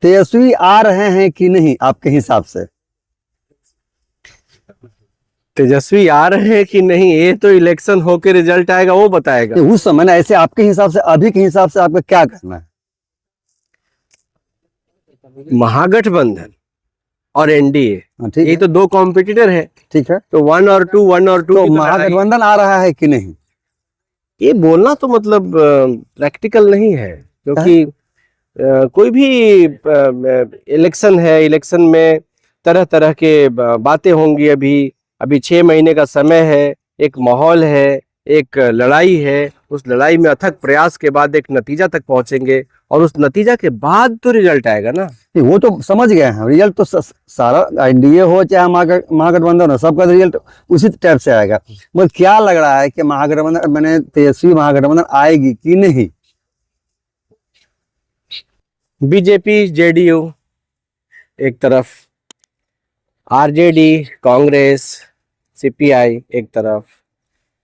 तेजस्वी आ रहे हैं कि नहीं आपके हिसाब से? तेजस्वी आ रहे हैं कि नहीं ये तो इलेक्शन होके रिजल्ट आएगा वो बताएगा। उस समय ना, ऐसे आपके हिसाब से, अभी के हिसाब से आपका क्या कहना है? महागठबंधन और एनडीए, ठीक ये है, तो दो कॉम्पिटिटर है। ठीक है। तो 1 और 2 तो महागठबंधन आ रहा है कि नहीं, ये बोलना तो मतलब प्रैक्टिकल नहीं है, क्योंकि कोई भी इलेक्शन है, इलेक्शन में तरह तरह के बातें होंगी। अभी 6 महीने का समय है, एक माहौल है, एक लड़ाई है। उस लड़ाई में अथक प्रयास के बाद एक नतीजा तक पहुंचेंगे, और उस नतीजा के बाद तो रिजल्ट आएगा ना। नहीं, वो तो समझ गए हैं। रिजल्ट तो सारा एनडीए हो चाहे महागठबंधन हो, सबका रिजल्ट उसी टाइप से आएगा। मगर क्या लग रहा है कि महागठबंधन, मैंने तेजस्वी महागठबंधन आएगी कि नहीं? बीजेपी जेडीयू एक तरफ, आरजेडी कांग्रेस सीपीआई एक तरफ।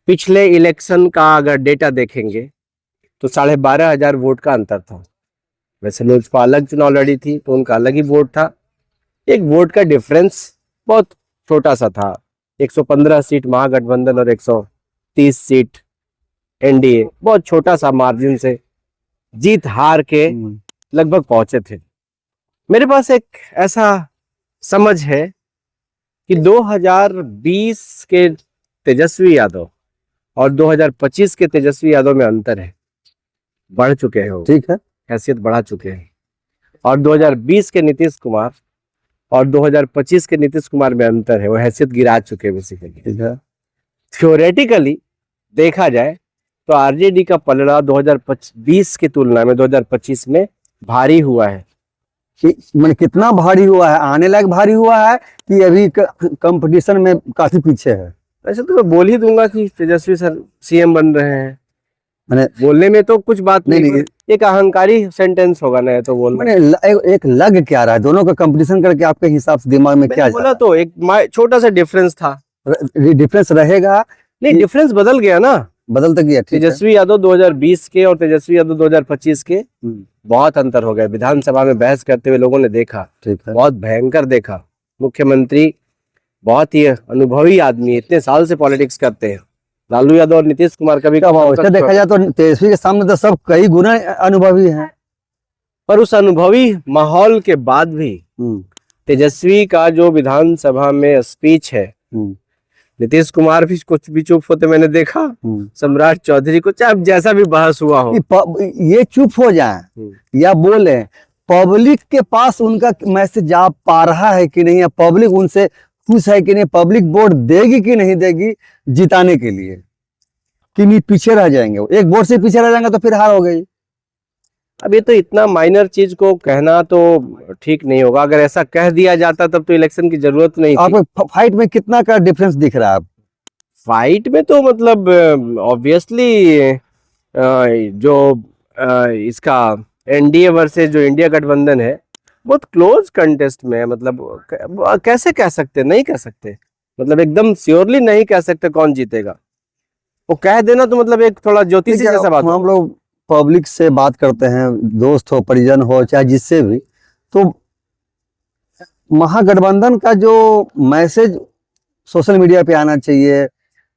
पिछले इलेक्शन का अगर डेटा देखेंगे तो 12,500 वोट का अंतर था। वैसे लोजपा अलग चुनाव लड़ी थी तो उनका अलग ही वोट था। एक वोट का डिफरेंस बहुत छोटा सा था। 115 सीट महागठबंधन और 130 सीट एनडीए, बहुत छोटा सा मार्जिन से जीत हार के लगभग पहुंचे थे। मेरे पास एक ऐसा समझ है कि 2020 के तेजस्वी यादव और 2025 के तेजस्वी यादव में अंतर है, बढ़ चुके हैं वो, ठीक है, हैसियत बढ़ा चुके हैं। और 2020 के नीतीश कुमार और 2025 के नीतीश कुमार में अंतर है, वो हैसियत गिरा चुके हैं बेसिकली। ठीक है। थ्योरेटिकली देखा जाए तो आरजेडी का पलड़ा 2020 की तुलना में 2025 में भारी हुआ है। मैंने कितना भारी हुआ है? आने लायक भारी हुआ है कि अभी कंपटीशन में काफी पीछे है? वैसे तो मैं बोल ही दूंगा कि तेजस्वी सर सीएम बन रहे हैं। मैंने बोलने में तो कुछ बात नहीं, एक अहंकारी सेंटेंस होगा ना तो बोलना। मैंने एक लग क्या रहा है दोनों का कंपटीशन करके, आपके हिसाब से दिमाग में क्या बोला तो एक छोटा सा डिफरेंस था। डिफरेंस रहेगा? नहीं, डिफरेंस बदल गया ना, बदल तो गया। तेजस्वी यादव 2020 के और तेजस्वी यादव 2025 के बहुत अंतर हो गया। विधानसभा में बहस करते हुए लोगों ने देखा, ठीक है, बहुत भयंकर देखा। मुख्यमंत्री बहुत ही अनुभवी आदमी, इतने साल से पॉलिटिक्स करते हैं। लालू यादव और नीतीश कुमार का भी वैसे देखा जाए तो तेजस्वी के सामने तो सब कई गुना अनुभवी हैं। पर उस अनुभवी माहौल के बाद भी तेजस्वी का जो विधानसभा में स्पीच है, नीतीश कुमार भी कुछ भी चुप होते मैंने देखा। सम्राट चौधरी को चाहे जैसा भी बहस हुआ हो, ये चुप हो जाए या बोले, पब्लिक के पास उनका मैसेज जा पा रहा है कि नहीं, या पब्लिक उनसे खुश है कि नहीं, पब्लिक वोट देगी कि नहीं देगी जिताने के लिए, कि नहीं पीछे रह जाएंगे? एक वोट से पीछे रह जाएंगे तो फिर हार हो गई। अब ये तो इतना माइनर चीज को कहना तो ठीक नहीं होगा। अगर ऐसा कह दिया जाता तब तो इलेक्शन की जरूरत नहीं थी। आपको फाइट में कितना का डिफरेंस दिख रहा है? फाइट में तो मतलब ऑब्वियसली जो इसका एनडीए वर्सेस जो इंडिया गठबंधन है, बहुत क्लोज कंटेस्ट में है। मतलब कैसे कह सकते, नहीं कह सकते, मतलब एकदम श्योरली नहीं कह सकते कौन जीतेगा। वो कह देना तो मतलब एक थोड़ा ज्योतिषी जैसा बात। हम लोग पब्लिक से बात करते हैं, दोस्त हो, परिजन हो, चाहे जिससे भी, तो महागठबंधन का जो मैसेज सोशल मीडिया पे आना चाहिए,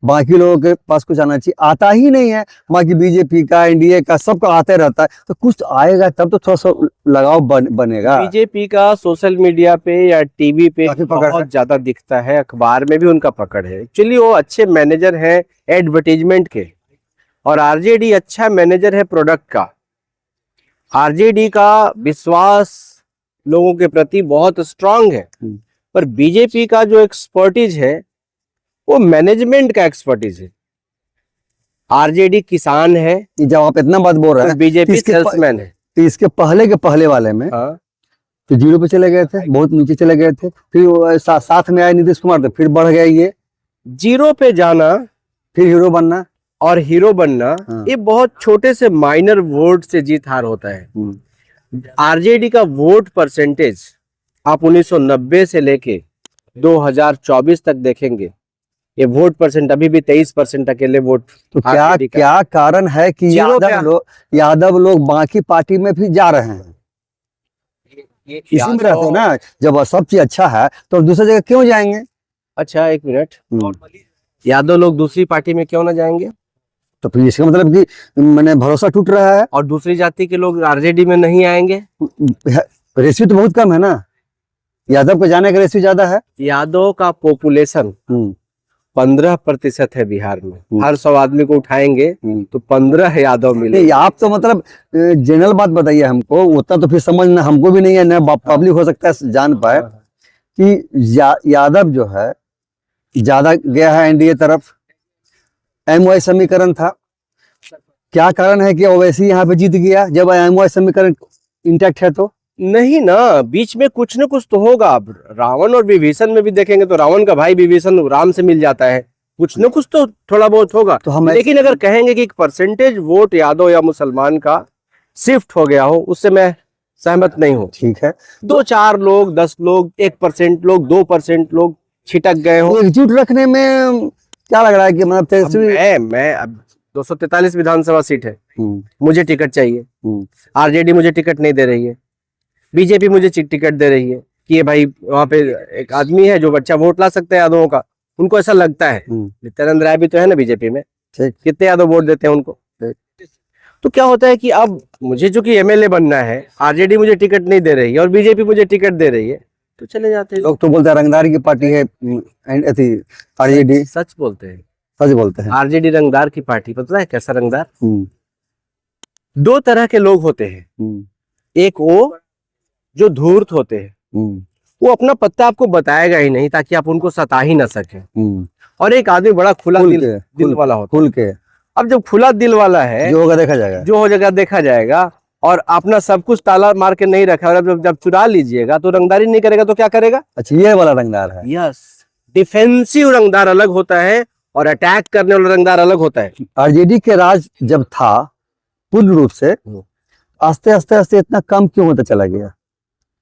बाकी लोगों के पास कुछ आना चाहिए, आता ही नहीं है। बाकी बीजेपी का, एनडीए का, सबका आते रहता है, तो कुछ तो आएगा तब तो थोड़ा सा लगाव बनेगा। बीजेपी का सोशल मीडिया पे या टीवी पे बहुत ज्यादा दिखता है, अखबार में भी उनका पकड़ है। एक्चुअली वो अच्छे मैनेजर हैं एडवर्टीजमेंट के, और आरजेडी अच्छा मैनेजर है प्रोडक्ट का। आरजेडी का विश्वास लोगों के प्रति बहुत स्ट्रांग है, पर बीजेपी का जो एक्सपर्टीज है वो मैनेजमेंट का एक्सपर्टीज है। आरजेडी किसान है। जब आप इतना बात बोल रहे हैं, बीजेपी सेल्समैन है। तो इसके पहले के पहले वाले में तो 0 पे चले गए थे, बहुत नीचे चले गए थे, फिर साथ में आए नीतीश कुमार, तो फिर बढ़ गए। ये 0 पे जाना, फिर हीरो बनना और हीरो बनना, ये बहुत छोटे से माइनर वोट से जीत हार होता है। आरजेडी का वोट परसेंटेज आप 1990 से लेके 2024 तक देखेंगे, ये वोट परसेंट अभी भी 23% अकेले वोट। तो क्या कारण है कि यादव लोग बाकी पार्टी में भी जा रहे हैं? इसी में रहते हैं ना। जब सब चीज अच्छा है तो दूसरी जगह क्यों जाएंगे? अच्छा, एक मिनट, यादव लोग दूसरी पार्टी में क्यों ना जाएंगे? तो फिर इसका मतलब कि मैंने भरोसा टूट रहा है। और दूसरी जाति के लोग आरजेडी में नहीं आएंगे? रेशियो तो बहुत कम है ना, यादव को जाने का रेशियो ज्यादा है। यादव का पॉपुलेशन 15% है बिहार में। हर 100 आदमी को उठाएंगे तो 15 यादव मिलेंगे। नहीं, आप तो मतलब जनरल बात बताइए हमको, उतना तो फिर समझना हमको भी नहीं है ना, पब्लिक हो सकता है जान पाए कि यादव जो है ज्यादा गया है एनडीए तरफ। एमवाई समीकरण था, क्या कारण है कि ओवैसी यहाँ पे जीत गया जब एमवाई समीकरण इंटैक्ट है? तो नहीं ना, बीच में कुछ न कुछ तो होगा। अब रावण और विभीषण में भी देखेंगे तो रावण का भाई विभीषण राम से मिल जाता है, कुछ न कुछ तो थोड़ा बहुत होगा। तो हमें लेकिन अगर कहेंगे कि एक परसेंटेज वोट यादव या मुसलमान का शिफ्ट हो गया हो, उससे मैं सहमत नहीं हूँ। ठीक है, 2-4 लोग, 10 लोग, 1% लोग, 2% लोग छिटक गए हो। एकजुट रखने में क्या लग रहा है कि मतलब तेजस्वी मैं अब 243 विधानसभा सीट है, मुझे टिकट चाहिए। आरजेडी मुझे टिकट नहीं दे रही है, बीजेपी मुझे टिकट दे रही है कि ये भाई वहां पे एक आदमी है जो बच्चा वोट ला सकता है यादवों का, उनको ऐसा लगता है। नित्यानंद राय भी तो है ना बीजेपी में, कितने यादव वोट देते हैं उनको। तो क्या होता है कि अब मुझे जो कि एमएलए बनना है, आरजेडी मुझे टिकट नहीं दे रही है और बीजेपी मुझे टिकट दे रही है, तो चले जाते हैं। लोग तो बोलते हैं रंगदार की पार्टी है आरजेडी। सच बोलते हैं, सच बोलते हैं। आरजेडी रंगदार की पार्टी। पता है कैसा रंगदार? 2 तरह के लोग होते हैं। एक वो जो धूर्त होते हैं, वो अपना पत्ता आपको बताएगा ही नहीं ताकि आप उनको सता ही ना सके। और एक आदमी बड़ा खुला दिल वाला होता है। खुल के अब जब खुला दिल वाला है, जो होगा देखा जाएगा, जो हो जाएगा देखा जाएगा, और अपना सब कुछ ताला मार के नहीं रखा, और जब चुरा लीजिएगा तो रंगदारी नहीं करेगा तो क्या करेगा? अच्छा, ये वाला रंगदार है। यस, डिफेंसिव रंगदार अलग होता है और अटैक करने वाला रंगदार अलग होता है। आरजेडी के राज जब था पूर्ण रूप से, आस्ते आस्ते आस्ते इतना कम क्यों होता चला गया?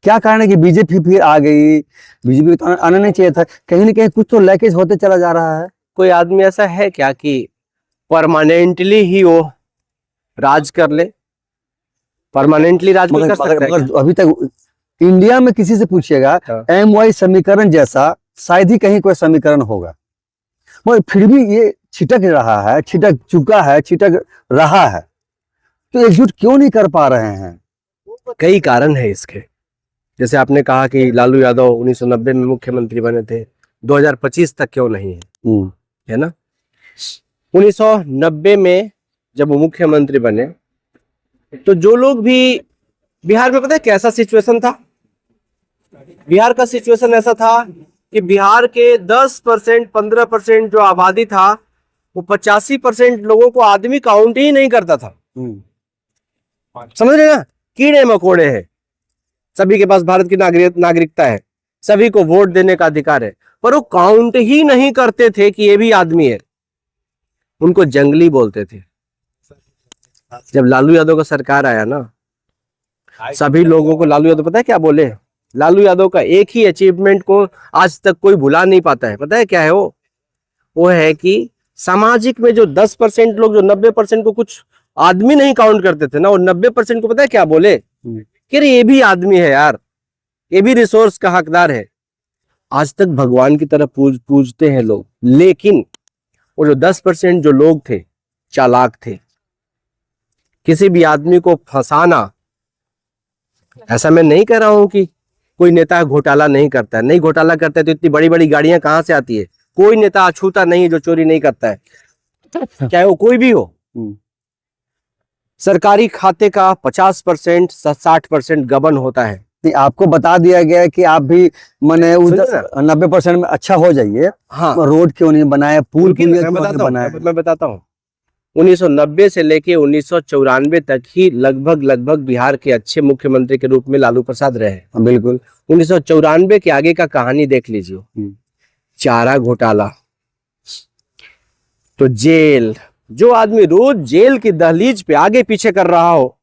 क्या कारण है कि बीजेपी फिर आ गई? बीजेपी तो आना नहीं चाहिए था, कहीं ना कहीं कुछ तो लैकेज होते चला जा रहा है। कोई आदमी ऐसा है क्या कि परमानेंटली ही वो राज कर ले? परमानेंटली राज कोई कर सकता है क्या? अभी तक इंडिया में किसी से पूछिएगा, एमवाई समीकरण जैसा शायद ही कहीं कोई समीकरण होगा, मगर फिर भी ये छिटक रहा है, छिटक चुका है, छिटक रहा है। तो एकजुट क्यों नहीं कर पा रहे हैं? कई कारण है इसके। जैसे आपने कहा कि लालू यादव 1990 में मुख्यमंत्री बने थे, 2025 तक क्यों नहीं है? है ना? 1990 में जब वो मुख्यमंत्री बने तो जो लोग भी बिहार में, पता है कैसा सिचुएशन था? बिहार का सिचुएशन ऐसा था कि बिहार के 10% 15% जो आबादी था, वो 85% लोगों को आदमी काउंट ही नहीं करता था। समझ रहे ना? कीड़े मकोड़े हैं, सभी के पास भारत की नागरिकता है, सभी को वोट देने का अधिकार है, पर वो काउंट ही नहीं करते थे कि ये भी आदमी है। उनको जंगली बोलते थे। जब लालू यादव का सरकार आया ना, सभी लोगों को लालू यादव, पता है क्या बोले? लालू यादव का एक ही अचीवमेंट को आज तक कोई भुला नहीं पाता है। पता है क्या है वो है कि सामाजिक में जो 10% लोग, जो 90% को कुछ आदमी नहीं काउंट करते थे ना, और 90% को पता है क्या बोले? कि ये भी आदमी है यार, ये भी रिसोर्स का हकदार है। आज तक भगवान की तरह पूजते हैं लोग, लेकिन वो जो 10% जो लोग थे, चालाक थे। किसी भी आदमी को फंसाना, ऐसा मैं नहीं कह रहा हूं कि कोई नेता घोटाला नहीं करता है, नहीं घोटाला करता है तो इतनी बड़ी बड़ी गाड़ियां कहां से आती है? कोई नेता अछूता नहीं है जो चोरी नहीं करता है, चाहे वो कोई भी हो। सरकारी खाते का 50% 60% गबन होता है। आपको बता दिया गया है कि आप भी मैंने 90% में अच्छा हो जाइए। हाँ, रोड क्यों नहीं बनाए, पुल क्यों नहीं बनाए? मैं बताता हूँ 1990 से लेके 1994 तक ही लगभग बिहार के अच्छे मुख्यमंत्री के रूप में लालू प्रसाद रहे। बिल्कुल। 1994 के आगे का कहानी देख लीजिए। चारा घोटाला, तो जेल, जो आदमी रोज जेल की दहलीज पे आगे पीछे कर रहा हो,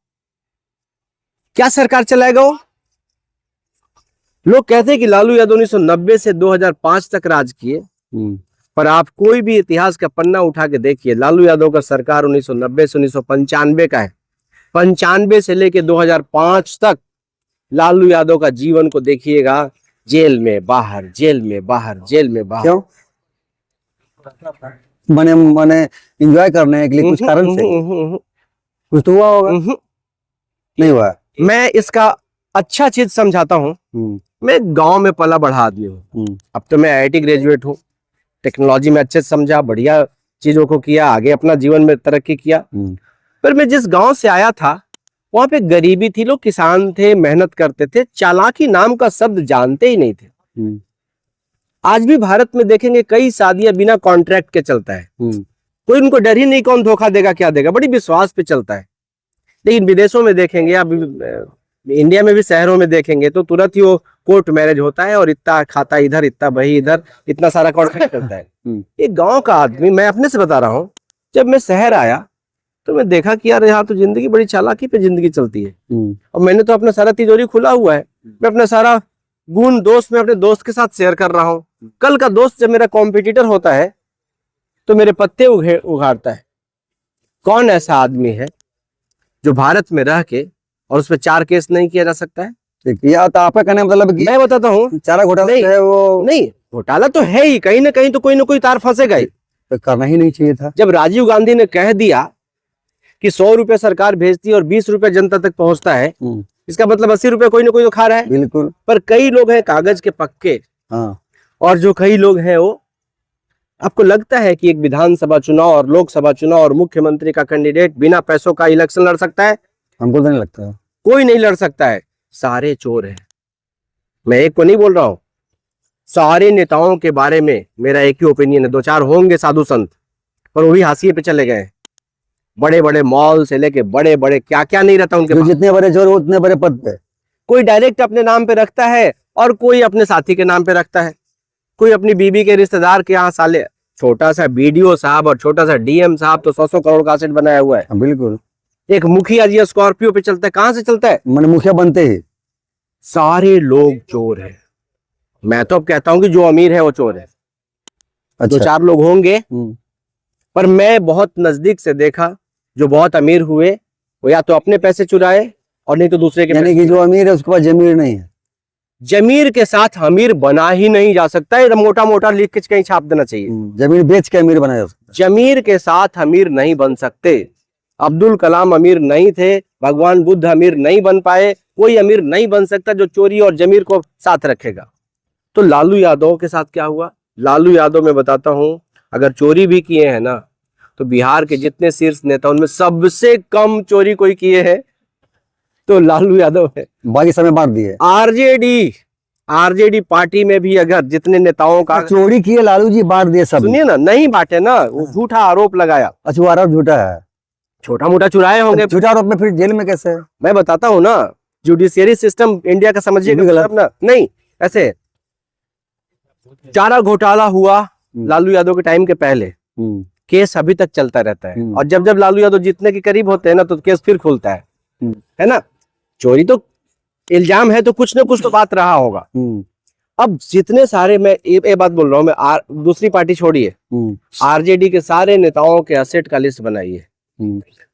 क्या सरकार चलाएगा वो? लोग कहते हैं कि लालू यादव 1990 से 2005 तक राज किए, पर आप कोई भी इतिहास का पन्ना उठा के देखिए, लालू यादव का सरकार 1990 से 1995 का है। 95 से लेके 2005 तक लालू यादव का जीवन को देखिएगा, जेल में बाहर, जेल में बाहर, जेल में बाहर। क्यों? मैंने मैंने एंजॉय करने के लिए कुछ कारण से कुछ तो हुआ होगा? नहीं हुआ। मैं इसका अच्छा चीज समझाता हूँ। मैं गांव में पला बढ़ा आदमी हूँ। अब तो मैं IIT ग्रेजुएट हूँ, टेक्नोलॉजी में अच्छे से समझा, बढ़िया चीजों को किया, आगे अपना जीवन में तरक्की किया। पर मैं जिस गांव से आया था वहां पे गरीबी थी, लोग किसान थे, मेहनत करते थे, चालाकी नाम का शब्द जानते ही नहीं थे। आज भी भारत में देखेंगे कई शादियां बिना कॉन्ट्रैक्ट के चलता है। कोई उनको डर ही नहीं कौन धोखा देगा क्या देगा, बड़ी विश्वास पे चलता है। लेकिन विदेशों में देखेंगे, अब इंडिया में भी शहरों में देखेंगे तो तुरंत ही वो कोर्ट मैरिज होता है और इतना खाता इधर, इतना बही इधर, इतना सारा कॉन्ट्रैक्ट चलता है। एक गांव का आदमी, मैं अपने से बता रहा हूँ, जब मैं शहर आया तो मैं देखा कि यार यहाँ तो जिंदगी बड़ी चालाकी पे जिंदगी चलती है। और मैंने तो अपना सारा तिजोरी खुला हुआ है, मैं अपना सारा गुण दोस्त मैं अपने दोस्त के साथ शेयर कर रहा हूँ। कल का दोस्त जब मेरा कॉम्पिटिटर होता है तो मेरे पत्ते उघाड़ता है। कौन ऐसा आदमी है जो भारत में रह के और उस पर 4 केस नहीं किया जा सकता है? या तो आपका कहने का मतलब कि मैं बताता हूँ, चारा घोटाला नहीं, है वो नहीं घोटाला तो है ही, कहीं ना कहीं तो कोई ना कोई तार फंसेगा ही। तो करना ही नहीं चाहिए था। जब राजीव गांधी ने कह दिया कि 100 रुपए सरकार भेजती है और 20 रुपए जनता तक पहुंचता है, इसका मतलब 80 रुपए कोई ना कोई तो खा रहा है। बिल्कुल। पर कई लोग हैं कागज के पक्के, हाँ। और जो कई लोग हैं वो, आपको लगता है कि एक विधानसभा चुनाव और लोकसभा चुनाव और मुख्यमंत्री का कैंडिडेट बिना पैसों का इलेक्शन लड़ सकता है? हमको तो नहीं लगता। कोई नहीं लड़ सकता है, सारे चोर हैं। मैं एक को नहीं बोल रहा हूं, सारे नेताओं के बारे में मेरा एक ही ओपिनियन है। 2-4 होंगे साधु संत, पर वो भी हाशिए पे चले गए। बड़े बड़े मॉल से लेके बड़े बड़े क्या क्या नहीं रहता उनके पास। जितने बड़े चोर उतने बड़े पद पे। कोई डायरेक्ट अपने नाम पे रखता है और कोई अपने साथी के नाम पे रखता है, कोई अपनी बीबी के रिश्तेदार के यहाँ साले। छोटा सा BDO साहब और छोटा सा DM साहब तो 100-100 करोड़ का एसेट बनाया हुआ है। बिल्कुल। एक मुखिया जी स्कॉर्पियो पे चलता है, कहां से चलता है? मैंने मुखिया बनते ही। सारे लोग चोर हैं। मैं तो अब कहता हूं कि जो अमीर है वो चोर है। अच्छा। 2-4 लोग होंगे, पर मैं बहुत नजदीक से देखा, जो बहुत अमीर हुए वो या तो अपने पैसे चुराए और नहीं तो दूसरे के। यानी कि जो अमीर है उसके पास जमीर नहीं है। जमीर के साथ अमीर बना ही नहीं जा सकता है, मोटा मोटा लिख के कहीं छाप देना चाहिए। जमीन बेच के अमीर बना जा सकता है। जमीर के साथ अमीर नहीं बन सकते। अब्दुल कलाम अमीर नहीं थे, भगवान बुद्ध अमीर नहीं बन पाए, कोई अमीर नहीं बन सकता जो चोरी और जमीर को साथ रखेगा। तो लालू यादव के साथ क्या हुआ? लालू यादव मैं बताता हूं, अगर चोरी भी किए हैं ना, तो बिहार के जितने शीर्ष नेता उनमें सबसे कम चोरी कोई किए हैं तो लालू यादव है। बाकी समय बांट दिए। आरजेडी पार्टी में भी अगर जितने नेताओं का चोरी किए लालू जी, बांट दिए सब। सुनिए ना, नहीं बांटे ना, वो झूठा आरोप लगाया। अच्छा, वो आरोप झूठा है। छोटा मोटा चुराए होंगे। झूठा आरोप में फिर जेल में कैसे है? मैं बताता हूँ ना, जुडिशियरी सिस्टम इंडिया का समझिएगा गलत ना। नहीं, ऐसे चारा घोटाला हुआ लालू यादव के टाइम के पहले, केस अभी तक चलता रहता है। और जब जब लालू यादव जीतने के करीब होते हैं ना, तो केस फिर खुलता है ना। चोरी तो इल्जाम है तो कुछ ना कुछ तो बात रहा होगा। अब जितने सारे, मैं ये बात बोल रहा हूँ, मैं दूसरी पार्टी छोड़िए, आरजेडी के सारे नेताओं के एसेट का लिस्ट बनाइए,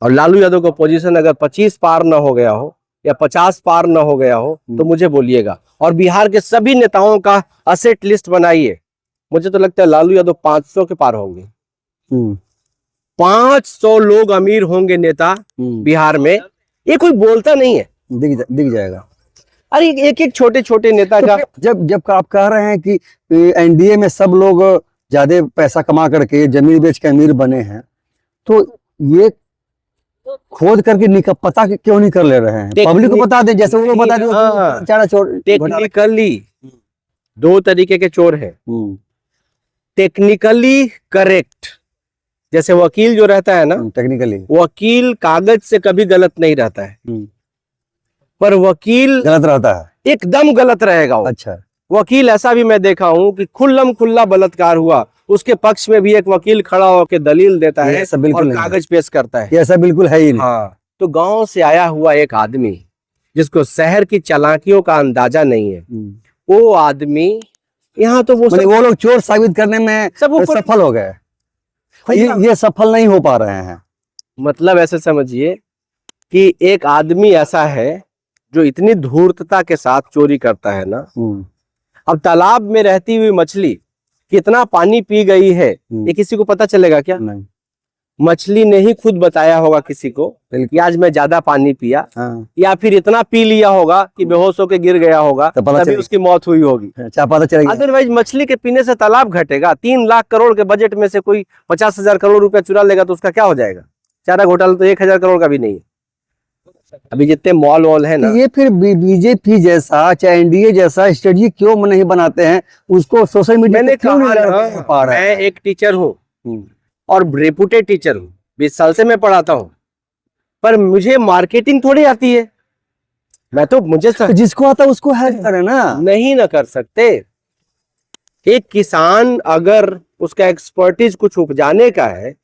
और लालू यादव का पोजीशन अगर 25 पार न हो गया हो या 50 पार न हो गया हो तो मुझे बोलिएगा। और बिहार के सभी नेताओं का एसेट लिस्ट बनाइए, मुझे तो लगता है लालू यादव 500 के पार होंगे। 500 लोग अमीर होंगे नेता बिहार में। ये कोई बोलता नहीं है, दिख जाएगा। अरे एक एक छोटे छोटे नेता तो का। जब आप कह रहे हैं कि NDA में सब लोग ज्यादा पैसा कमा करके जमीन बेच के अमीर बने हैं, तो ये खोद करके पता क्यों नहीं कर ले रहे हैं? पब्लिक को बता दें, जैसे वो बता दें। चारा चोर टेक्निकली 2 तरीके के चोर हैं। टेक्निकली करेक्ट, जैसे वकील जो रहता है ना, टेक्निकली वकील कागज से कभी गलत नहीं रहता है, पर वकील गलत रहता है, एकदम गलत रहेगा वो। अच्छा। वकील ऐसा भी मैं देखा हूं कि खुल्लम खुल्ला बलात्कार हुआ, उसके पक्ष में भी एक वकील खड़ा होकर दलील देता है और कागज पेश करता है। ऐसा बिल्कुल है ही नहीं। हाँ, तो गांव से आया हुआ एक आदमी जिसको शहर की चालाकियों का अंदाजा नहीं है, वो आदमी यहाँ तो वो लोग चोर साबित करने में सफल हो गए, ये सफल नहीं हो पा रहे हैं। मतलब ऐसे समझिए कि एक आदमी ऐसा है जो इतनी धूर्तता के साथ चोरी करता है ना, अब तालाब में रहती हुई मछली कितना पानी पी गई है ये किसी को पता चलेगा क्या? नहीं। मछली ने ही खुद बताया होगा किसी को कि आज मैं ज्यादा पानी पिया, हाँ। या फिर इतना पी लिया होगा कि बेहोश होकर गिर गया होगा, तो पता तभी चलेगा। उसकी मौत हुई होगी। अच्छा, पता चलेगा। अदरवाइज मछली के पीने से तालाब घटेगा। 3 लाख करोड़ के बजट में से कोई 50,000 करोड़ रुपया चुरा लेगा तो उसका क्या हो जाएगा? चारा घोटाला तो 1,000 करोड़ का भी नहीं है। अभी जितने मॉल वॉल है ना, ये फिर बीजेपी जैसा चाहे एनडीए जैसा स्ट्रेटजी क्यों नहीं बनाते हैं? उसको सोशल मीडिया मैंने पे क्यों नहीं कहा लगा ना, पा रहा है? मैं एक टीचर हूँ हम्म। और रेपुटेड टीचर हूँ, 20 साल से मैं पढ़ाता हूँ, पर मुझे मार्केटिंग थोड़ी आती है। मैं तो मुझे तो जिसको आता है उसको हेल्प करे ना। नहीं ना कर सकते। एक किसान अगर उसका एक्सपर्टीज कुछ उपजाने का है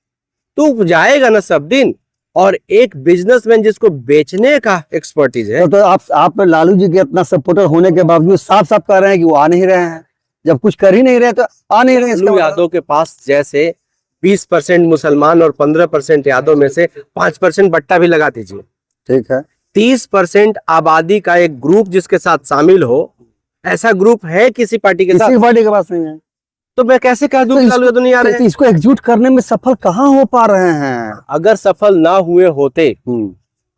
तो उपजाएगा ना सब दिन, और एक बिजनेसमैन जिसको बेचने का एक्सपर्टीज है, तो आप लालू जी के इतना सपोर्टर होने के बावजूद साफ साफ कह रहे हैं कि वो आ नहीं रहे हैं। जब कुछ कर ही नहीं रहे तो आ नहीं रहे। लालू यादव के पास जैसे 20% मुसलमान और 15% यादव में से 5% बट्टा भी लगा दीजिए, ठीक है, 30% आबादी का एक ग्रुप जिसके साथ शामिल हो, ऐसा ग्रुप है किसी पार्टी के साथ? किसी पार्टी के पास नहीं है। तो मैं कैसे कह दूं तो कि लालू यादव नहीं आ रहे हैं? तो इसको एकजुट करने में सफल कहाँ हो पा रहे हैं? अगर सफल ना हुए होते,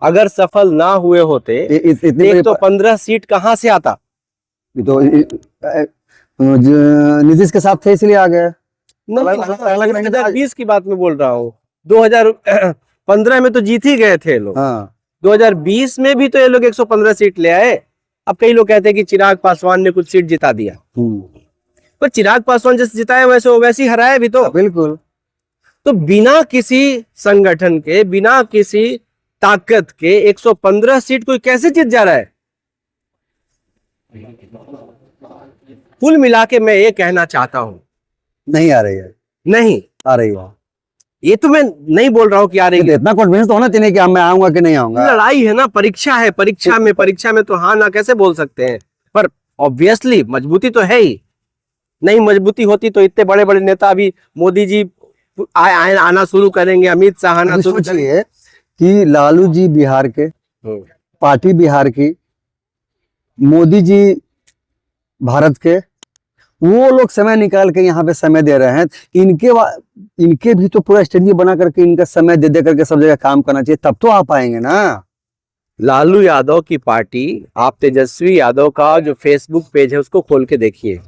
अगर सफल ना हुए होते इतनी एक तो 15 सीट कहां से आता? तो नीतीश के साथ थे इसलिए आ गए। अलग 2020 की बात मैं बोल रहा हूँ। 2015 में तो जीत ही गए थे लोग। हाँ। 2020 में भी तो ये लोग 115 सीट ले आए। अब कई लोग कहते हैं कि चिराग पासवान ने कुछ सीट जिता दिया, पर चिराग पासवान जैसे जिताया वैसे ही हराया भी तो। बिल्कुल। तो बिना किसी संगठन के, बिना किसी ताकत के 115 सीट कोई कैसे जीत जा रहा है? कुल मिला के मैं ये कहना चाहता हूं, नहीं आ रही है। नहीं आ रही है। ये तो मैं नहीं बोल रहा हूं कि आ रही है। इतना कॉन्फिडेंस तो होना चाहिए कि मैं आऊंगा कि नहीं आऊंगा। लड़ाई है ना, परीक्षा है, परीक्षा में तो हाँ ना कैसे बोल सकते हैं? पर ऑब्वियसली मजबूती तो है ही। नहीं मजबूती होती तो इतने बड़े बड़े नेता अभी मोदी जी आना शुरू करेंगे, अमित शाह आना शुरू करेंगे। कि लालू जी बिहार के, पार्टी बिहार की, मोदी जी भारत के, वो लोग समय निकाल के यहाँ पे समय दे रहे हैं। इनके भी तो पूरा स्ट्रेटजी बना करके इनका समय दे करके सब जगह काम करना चाहिए, तब तो आ पाएंगे ना। लालू यादव की पार्टी, आप तेजस्वी यादव का जो फेसबुक पेज है उसको खोल के देखिए,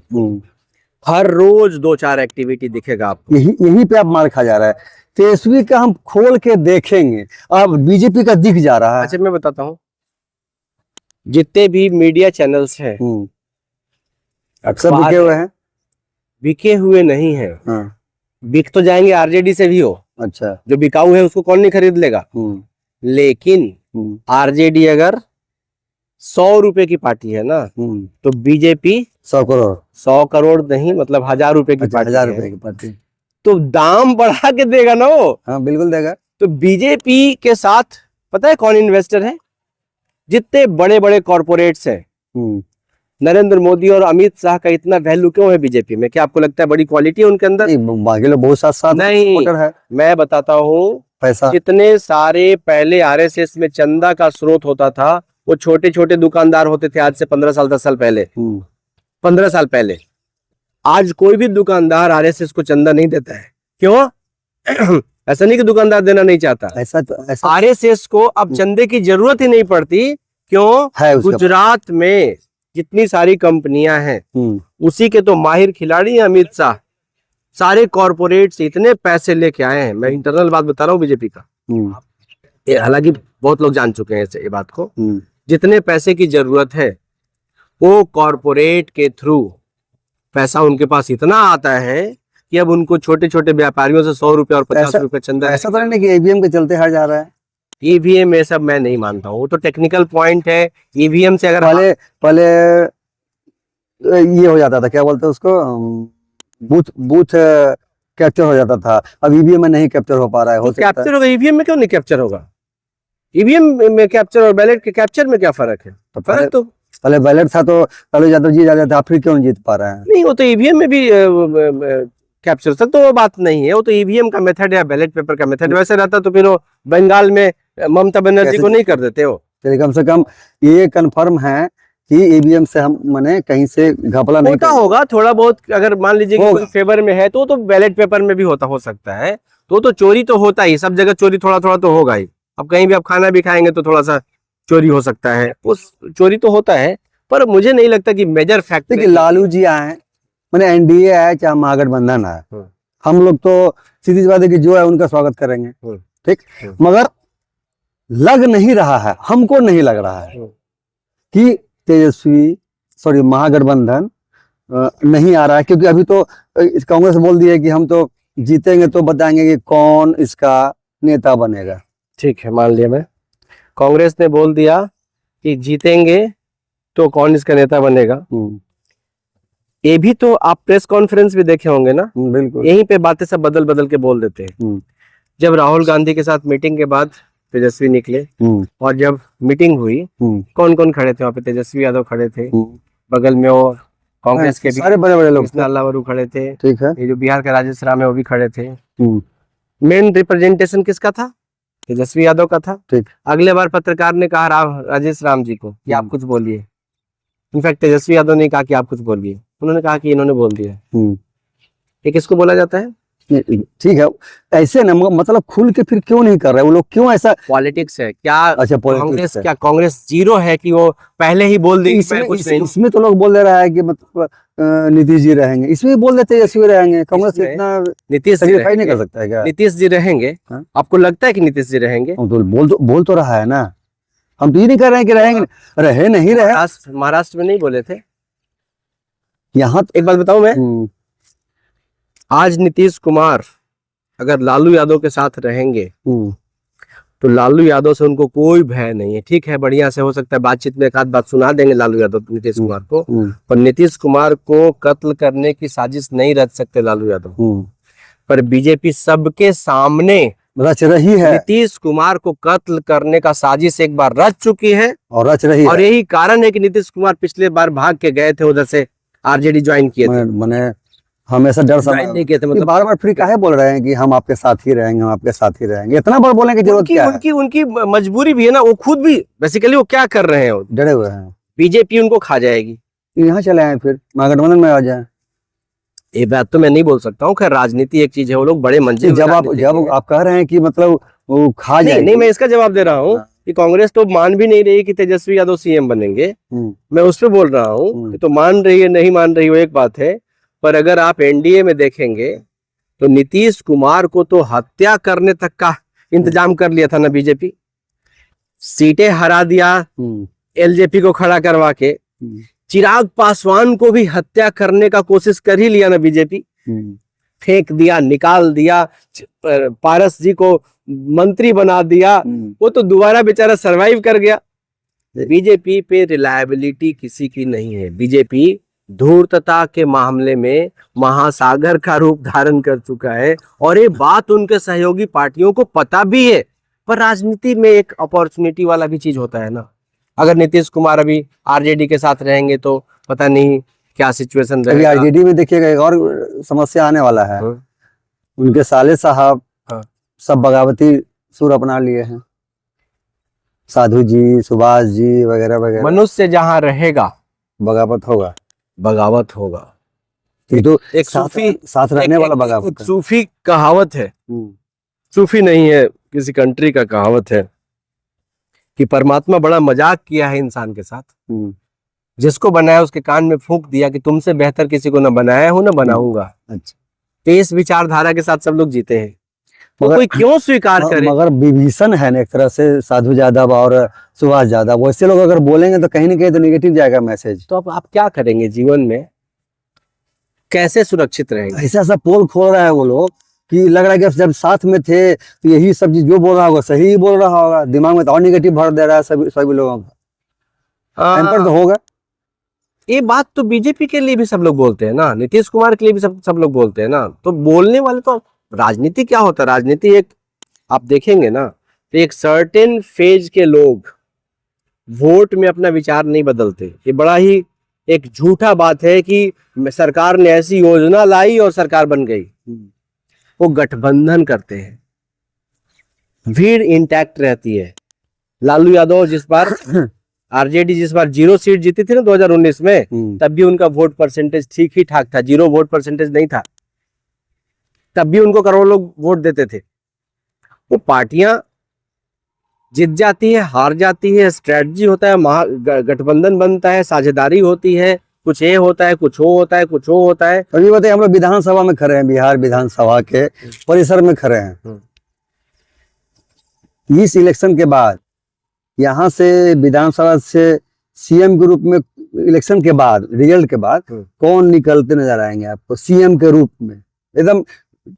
हर रोज 2-4 एक्टिविटी दिखेगा आपको। यही पे आप मार खा जा रहा है। तेजस्वी का हम खोल के देखेंगे, अब बीजेपी का दिख जा रहा है। अच्छा मैं बताता हूँ, जितने भी मीडिया चैनल्स हैं सब बिके हुए हैं। बिके हुए नहीं है। हाँ। बिक तो जाएंगे आरजेडी से भी हो। अच्छा, जो बिकाऊ है उसको कौन नहीं खरीद लेगा। लेकिन आरजेडी अगर 100 रुपए की पार्टी है ना, तो बीजेपी 100 करोड़ नहीं, मतलब 1000 रुपए की पार्टी। 1000 रुपए की पार्टी तो दाम बढ़ा के देगा ना वो। हाँ बिल्कुल देगा। तो बीजेपी के साथ पता है कौन इन्वेस्टर है? जितने बड़े बड़े कॉर्पोरेट्स हैं। नरेंद्र मोदी और अमित शाह का इतना वैल्यू क्यों है बीजेपी में? क्या आपको लगता है बड़ी क्वालिटी है उनके अंदर? बाकी लोग बहुत साथ नहीं है। मैं बताता हूँ, पैसा। जितने सारे पहले आरएसएस में चंदा का स्रोत होता था, वो छोटे छोटे दुकानदार होते थे। आज से 15 साल 10 साल पहले, 15 साल पहले। आज कोई भी दुकानदार आरएसएस को चंदा नहीं देता है। क्यों? ऐसा नहीं कि दुकानदार देना नहीं चाहता, ऐसा आरएसएस को अब चंदे की जरूरत ही नहीं पड़ती। क्यों? गुजरात में जितनी सारी कंपनियां हैं, उसी के तो माहिर खिलाड़ी हैं अमित शाह। सारे कॉर्पोरेट से इतने पैसे लेके आए हैं। मैं इंटरनल बात बता रहा हूँ बीजेपी का, हालांकि बहुत लोग जान चुके हैं ये बात को। जितने पैसे की जरूरत है वो कॉर्पोरेट के थ्रू पैसा उनके पास इतना आता है कि अब उनको छोटे छोटे व्यापारियों से 100 रुपए और 50 रुपए चंदा। ऐसा तो नहीं कि ईवीएम के चलते हार जा रहा है। ईवीएम ये सब मैं नहीं मानता हूँ, वो तो टेक्निकल पॉइंट है। ईवीएम से अगर पहले ये हो जाता था, क्या बोलते हैं उसको, बूथ कैप्चर हो जाता था। अब ईवीएम में नहीं कैप्चर हो पा रहा है। कैप्चर होगा, ईवीएम में क्यों नहीं कैप्चर होगा? ईवीएम में कैप्चर और बैलेट के कैप्चर में क्या फर्क है? तो फर्क तो पहले बैलेट था तो लालू यादव जीत जाता था, फिर क्यों जीत पा रहा है? नहीं, वो तो ईवीएम में भी कैप्चर तक तो वो बात नहीं है। वो तो ईवीएम का मेथड या बैलेट पेपर का मेथड। वैसे रहता तो फिर वो बंगाल में ममता बनर्जी को नहीं कर देते हो। चलिए कम से कम ये कंफर्म है कि ईवीएम से हम माने कहीं से घपला नहीं होता होगा थोड़ा बहुत, अगर मान लीजिए कि होगा। कोई फेवर में है तो बैलेट पेपर में भी हो सकता है। तो चोरी तो होता ही, सब जगह चोरी थोड़ा थोड़ा तो होगा ही। अब कहीं भी आप खाना भी खाएंगे तो थोड़ा सा चोरी हो सकता है, उस चोरी तो होता है। पर मुझे नहीं लगता कि मेजर फैक्टर। देखिए लालू जी आए, मैंने एनडीए आए चाहे महागठबंधन आए, हम लोग तो सीधी सी बात है कि जो है उनका स्वागत करेंगे, ठीक। मगर लग नहीं रहा है, हमको नहीं लग रहा है कि तेजस्वी सॉरी महागठबंधन नहीं आ रहा है, क्योंकि अभी तो कांग्रेस बोल दिया कि हम तो जीतेंगे तो बताएंगे कि कौन इसका नेता बनेगा। ठीक है, मान लिया मैं, कांग्रेस ने बोल दिया कि जीतेंगे तो कौन इसका नेता बनेगा। ये भी तो आप प्रेस कॉन्फ्रेंस भी देखे होंगे ना, बिल्कुल यहीं पे बातें सब बदल बदल के बोल देते हैं। जब राहुल गांधी के साथ मीटिंग के बाद तेजस्वी निकले, और जब मीटिंग हुई कौन कौन खड़े थे वहां पे? तेजस्वी यादव खड़े थे, बगल में वो कांग्रेस के भी सारे बड़े बड़े लोग कृष्णा अल्लावरू खड़े थे, ठीक है। ये जो बिहार का राजेश राम है वो भी खड़े थे। मेन रिप्रेजेंटेशन किसका था? तेजस्वी यादव का था। ठीक। अगले बार पत्रकार ने कहा राजेश राम जी को कि आप कुछ बोलिए। इनफैक्ट तेजस्वी यादव ने कहा कि आप कुछ बोलिए, उन्होंने कहा कि इन्होंने बोल दिया। ये किसको बोला जाता है? ठीक है, ऐसे ना मतलब खुल के फिर क्यों नहीं कर रहे वो लोग, क्यों ऐसा? पॉलिटिक्स है क्या? अच्छा कांग्रेस क्या कांग्रेस जीरो है कि वो पहले ही बोल देगी मैं कुछ नहीं? इसमें तो लोग बोल दे रहा है कि मतलब नीतीश जी रहेंगे, इसमें बोल देते तेजस्वी रहेंगे। कांग्रेस इतना नीतीश जी नहीं कर सकता है क्या? नीतीश जी रहेंगे? आपको लगता है कि नीतीश जी रहेंगे? बोल तो रहा है ना, हम तो ये नहीं कर रहे हैं कि रहेंगे, रहे नहीं रहे। महाराष्ट्र में नहीं बोले थे? यहाँ एक बात बताऊं मैं, आज नीतीश कुमार अगर लालू यादव के साथ रहेंगे तो लालू यादव से उनको कोई भय नहीं है। ठीक है, बढ़िया से हो सकता है बातचीत में एक आध बात सुना देंगे लालू यादव नीतीश कुमार को, पर नीतीश कुमार को कत्ल करने की साजिश नहीं रच सकते लालू यादव। पर बीजेपी सबके सामने रच रही है, नीतीश कुमार को कत्ल करने का साजिश एक बार रच चुकी है और रच रही है। और यही कारण है कि नीतीश कुमार पिछले बार भाग के गए थे उधर से, आरजेडी ज्वाइन किए थे। मैंने हमेशा डर नहीं किए थे, मतलब बार बार फिर काहे बोल रहे हैं कि हम आपके साथ ही रहेंगे, हम आपके साथ ही रहेंगे, इतना बार बोलने की जरूरत क्या है? उनकी मजबूरी भी है ना, वो खुद भी बेसिकली वो क्या कर रहे हैं, डरे हुए हैं। बीजेपी उनको खा जाएगी। यहाँ चले आए फिर महागठबंधन में आ जाए। ये बात तो मैं नहीं बोल सकता हूँ, खैर राजनीति एक चीज है, वो लोग बड़े मंजिल। जब आप कह रहे हैं कि मतलब वो खा जाएगी, नहीं मैं इसका जवाब दे रहा हूँ कि कांग्रेस तो मान भी नहीं रही कि तेजस्वी यादव सीएम बनेंगे। मैं उस पर बोल रहा हूँ, तो मान रही है नहीं मान रही हो एक बात है, पर अगर आप एनडीए में देखेंगे तो नीतीश कुमार को तो हत्या करने तक का इंतजाम कर लिया था ना बीजेपी, सीटें हरा दिया एलजेपी को खड़ा करवा के, चिराग पासवान को भी हत्या करने का कोशिश कर ही लिया ना बीजेपी, फेंक दिया, निकाल दिया, पारस जी को मंत्री बना दिया, वो तो दोबारा बेचारा सरवाइव कर गया। बीजेपी पे रिलायबिलिटी किसी की नहीं है। बीजेपी धूर्तता के मामले में महासागर का रूप धारण कर चुका है और ये बात उनके सहयोगी पार्टियों को पता भी है। पर राजनीति में एक अपॉर्चुनिटी वाला भी चीज होता है ना, अगर नीतीश कुमार अभी आरजेडी के साथ रहेंगे तो पता नहीं क्या सिचुएशन रहेगा। आरजेडी में देखिएगा एक और समस्या आने वाला है, उनके साले साहब सब बगावती सुर अपना लिए हैं, साधु जी, सुभाष जी वगैरह वगैरह। मनुष्य जहां रहेगा बगावत होगा, बगावत होगा। ये तो एक सूफी साथ रहने वाला बगावत, सूफी कहावत है, सूफी नहीं है किसी कंट्री का कहावत है कि परमात्मा बड़ा मजाक किया है इंसान के साथ, जिसको बनाया उसके कान में फूंक दिया कि तुमसे बेहतर किसी को न बनाया हूं न बनाऊंगा। अच्छा, तो इस विचारधारा के साथ सब लोग जीते हैं, तो कोई क्यों स्वीकार करे? मगर विभीषण है ना एक तरह से, साधु यादव और सुभाष यादव, वैसे लोग अगर बोलेंगे तो कहीं ना कहीं तो नेगेटिव जाएगा मैसेज। तो अब आप क्या करेंगे जीवन में, कैसे सुरक्षित रहेंगे? ऐसा पोल खोल रहा है वो लोग कि लग रहा है कि जब साथ में थे तो यही सब चीज जो बोल रहा होगा सही बोल रहा होगा, दिमाग में तो और नेगेटिव भर दे रहा है सभी लोगों का। एंकर तो होगा। ये बात तो बीजेपी के लिए भी सब लोग बोलते हैं ना, नीतीश कुमार के लिए भी सब लोग बोलते हैं ना। तो बोलने वाले तो, राजनीति क्या होता है, राजनीति एक आप देखेंगे ना तो एक सर्टेन फेज के लोग वोट में अपना विचार नहीं बदलते। ये बड़ा ही एक झूठा बात है कि सरकार ने ऐसी योजना लाई और सरकार बन गई। वो गठबंधन करते हैं, भीड़ इंटैक्ट रहती है, लालू यादव जिस बार आरजेडी जिस बार 0 सीट जीती थी ना 2019 में, तब भी उनका वोट परसेंटेज ठीक ही ठाक था, 0 वोट परसेंटेज नहीं था, तब भी उनको करोड़ों लोग वोट देते थे। वो पार्टियां जीत जाती है, हार जाती है, स्ट्रेटजी होता है, गठबंधन बनता है, साझेदारी होती है, कुछ ये होता है, कुछ वो होता है, कुछ वो होता है। अभी बताइए, हम लोग विधानसभा में खड़े हैं, बिहार विधानसभा के परिसर में खड़े हैं। इस इलेक्शन के बाद यहाँ से विधानसभा से सीएम के रूप में, इलेक्शन के बाद, रिजल्ट के बाद कौन निकलते नजर आएंगे आपको सीएम के रूप में? एकदम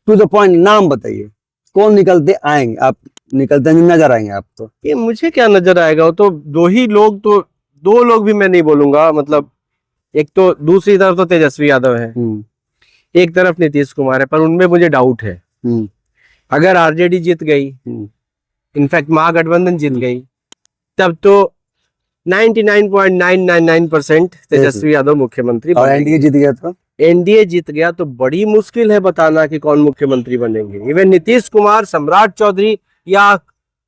टू द पॉइंट, नाम बताइए, कौन निकलते आएंगे, आप निकलते नजर आएंगे आपको? ये मुझे क्या नजर आएगा, वो तो दो ही लोग, तो दो लोग भी मैं नहीं बोलूंगा, मतलब एक तो दूसरी तरफ तो तेजस्वी यादव है, एक तरफ नीतीश कुमार है, पर उनमें मुझे डाउट है। अगर आरजेडी जीत गई, इनफैक्ट महागठबंधन जीत गई, तब तो 99.999% तेजस्वी यादव मुख्यमंत्री और एनडीए जीत गया तो? एनडीए जीत गया तो बड़ी मुश्किल है बताना कि कौन मुख्यमंत्री बनेंगे। इवन नीतीश कुमार, सम्राट चौधरी या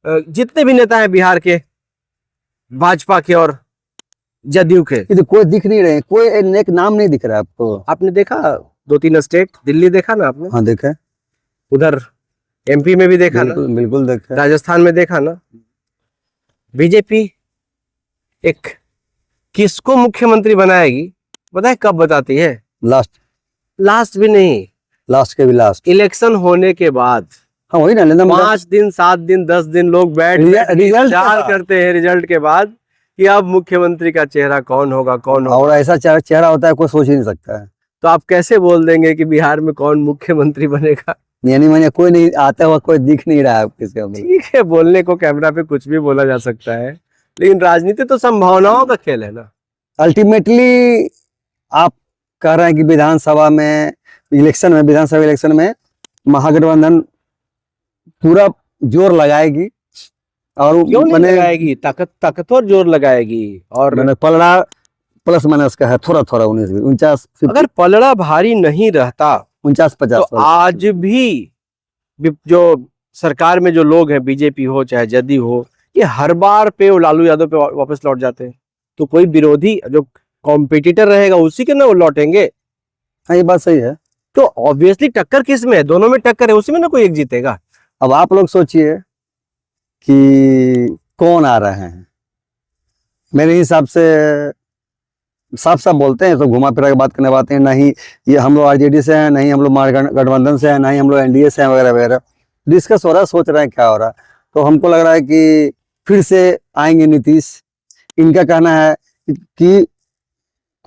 जितने भी नेता हैं बिहार के, भाजपा के और जदयू के, तो कोई दिख नहीं रहे, कोई एक नाम नहीं दिख रहा है आपको? आपने देखा 2-3 स्टेट, दिल्ली देखा ना आपने? हाँ देखा, उधर एमपी में भी देखा ना? बिल्कुल देखा। राजस्थान में देखा ना? बीजेपी एक किसको मुख्यमंत्री बनाएगी पता है कब बताती है? लास्ट भी नहीं, लास्ट के भी लास्ट, इलेक्शन होने के बाद। हाँ वही ना, 5 दिन, 7 दिन, 10 दिन लोग बैठ रिजल्ट करते हैं रिजल्ट के बाद कि अब मुख्यमंत्री का चेहरा कौन होगा, कौन होगा। और ऐसा चेहरा होता है कोई सोच ही नहीं सकता है। तो आप कैसे बोल देंगे कि बिहार में कौन मुख्यमंत्री बनेगा? यानी मैंने कोई नहीं आता हुआ, कोई दिख नहीं रहा है किसी को। ठीक है, बोलने को कैमरा पे कुछ भी बोला जा सकता है, लेकिन राजनीति तो संभावनाओं का खेल है ना। अल्टीमेटली आप कह रहे हैं कि विधानसभा में इलेक्शन में, विधानसभा इलेक्शन में महागठबंधन पूरा जोर लगाएगी, और क्यों नहीं लगाएगी? ताकतवर जोर लगाएगी। और मैंने पलड़ा प्लस माइनस का है थोड़ा थोड़ा 19-49, अगर पलड़ा भारी नहीं रहता 49-50, तो आज भी जो सरकार में जो लोग हैं, बीजेपी हो चाहे जदयू हो, ये हर बार पे वो लालू यादव पे वापस लौट जाते हैं। तो कोई विरोधी जो कॉम्पिटिटर रहेगा उसी के ना वो लौटेंगे। हाँ ये बात सही है। तो ऑब्वियसली टक्कर किस में है? दोनों में टक्कर है, उसी में ना कोई एक जीतेगा। अब आप लोग सोचिए कि कौन आ रहे हैं। मेरे हिसाब से साफ साफ बोलते हैं तो घुमा फिरा के बात करने बातें हैं, नहीं ये हम लोग आरजेडी से हैं, नहीं हम लोग महागठबंधन से हैं, नहीं हम लोग एनडीए से हैं, वगैरह वगैरह डिस्कस हो रहा है, सोच रहे हैं क्या हो रहा है। तो हमको लग रहा है कि फिर से आएंगे नीतीश। इनका कहना है कि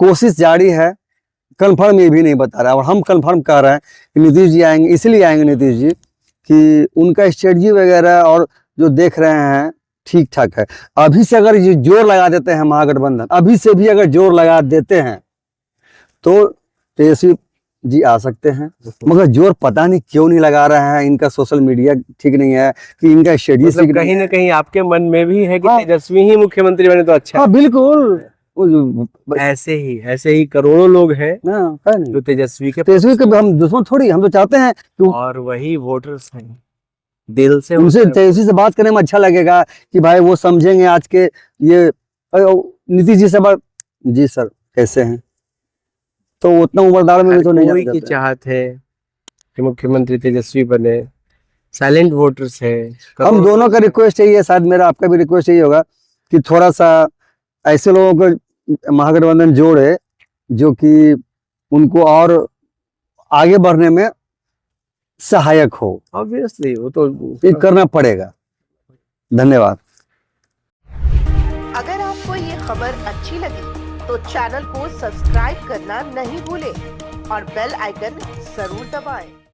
कोशिश जारी है, कंफर्म ये भी नहीं बता रहा, और हम कंफर्म कह रहे हैं कि नीतीश जी आएंगे। इसलिए आएंगे नीतीश जी कि उनका स्ट्रेटजी वगैरह और जो देख रहे हैं ठीक ठाक है। अभी से अगर ये जोर लगा देते हैं महागठबंधन, अभी से भी अगर जोर लगा देते हैं तो तेजस्वी जी आ सकते हैं। मगर जोर पता नहीं क्यों नहीं लगा रहे हैं। इनका सोशल मीडिया ठीक नहीं है कि इनका स्ट्रेटजी मतलब कहीं ना कहीं आपके मन में भी है कि तेजस्वी ही मुख्यमंत्री बने तो अच्छा। हाँ बिल्कुल, ऐसे ही करोड़ों लोग हैं जो तेजस्वी के हम दुश्मन थोड़ी, हम तो चाहते हैं कि, और वही वोटर्स हैं दिल से, उनसे तेजस्वी से बात करने में अच्छा लगेगा कि भाई वो समझेंगे आज के ये नीतीश जी से बात। जी सर कैसे हैं, तो उतना उम्रदार में भी तो नहीं की चाहत है कि मुख्यमंत्री तेजस्वी बने। साइलेंट वोटर्स है। हम दोनों का रिक्वेस्ट यही है, शायद मेरा आपका भी रिक्वेस्ट यही होगा कि थोड़ा सा ऐसे लोगों को महागठबंधन जोड़े जो कि उनको और आगे बढ़ने में सहायक हो। ऑब्वियसली वो तो करना पड़ेगा। धन्यवाद। अगर आपको ये खबर अच्छी लगी तो चैनल को सब्सक्राइब करना नहीं भूलें और बेल आइकन जरूर दबाएं।